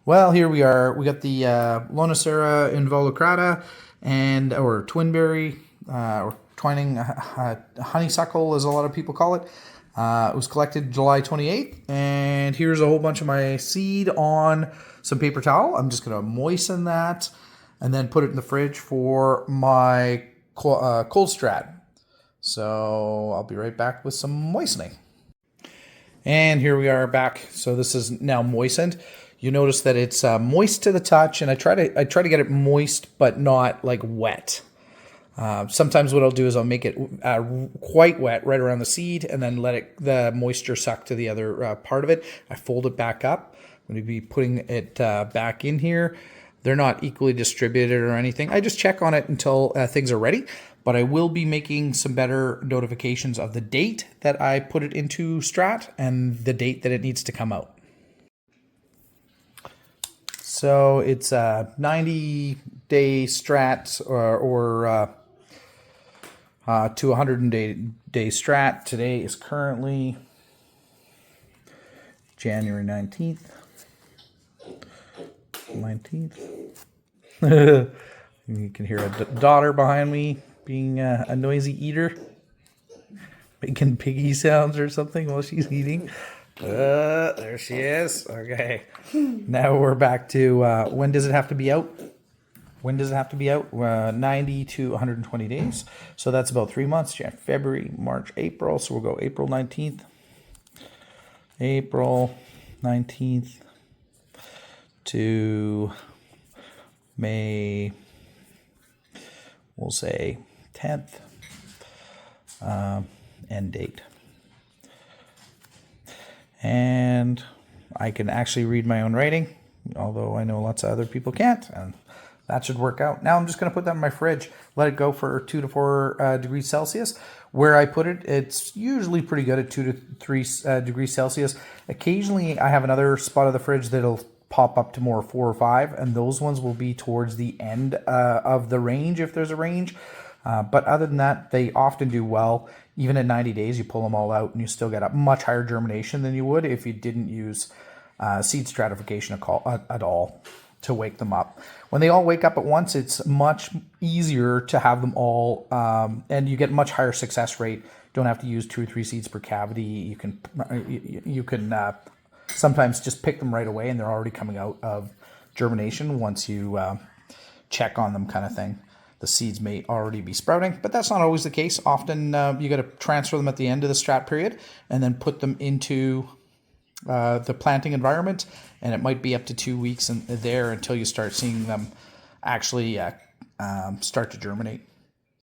Well, here we are. We got the Lonicera involucrata or Twinberry or twining honeysuckle, as a lot of people call it. It was collected July 28th, and here's a whole bunch of my seed on some paper towel. I'm just going to moisten that and then put it in the fridge for my cold strat. So I'll be right back with some moistening. And here we are back. So this is now moistened. You notice that it's moist to the touch, and I try to get it moist but not like wet. Sometimes what I'll do is I'll make it quite wet right around the seed, and then let the moisture suck to the other part of it. I fold it back up. I'm going to be putting it back in here. They're not equally distributed or anything. I just check on it until things are ready. But I will be making some better notifications of the date that I put it into Strat and the date that it needs to come out. So it's a 90-day Strat or to 100-day Strat. Today is currently January 19th. You can hear a daughter behind me being a noisy eater, making piggy sounds or something while she's eating. There she is. Okay. Now we're back to when does it have to be out? When does it have to be out? 90 to 120 days. So that's about 3 months. January, February, March, April. So we'll go April 19th. April 19th to May, we'll say 10th, end date. And I can actually read my own writing, although I know lots of other people can't, and that should work out. Now I'm just going to put that in my fridge, let it go for 2 to 4 degrees Celsius. Where I put it, it's usually pretty good at 2 to 3 degrees Celsius. Occasionally I have another spot of the fridge that'll pop up to more 4 or 5, and those ones will be towards the end of the range if there's a range. But other than that, they often do well. Even at 90 days, you pull them all out and you still get a much higher germination than you would if you didn't use seed stratification at all to wake them up. When they all wake up at once, it's much easier to have them all, and you get much higher success rate. You don't have to use 2 or 3 seeds per cavity. You can sometimes just pick them right away, and they're already coming out of germination once you check on them, kind of thing. The seeds may already be sprouting, but that's not always the case. Often you got to transfer them at the end of the strat period and then put them into the planting environment, and it might be up to 2 weeks there until you start seeing them actually start to germinate.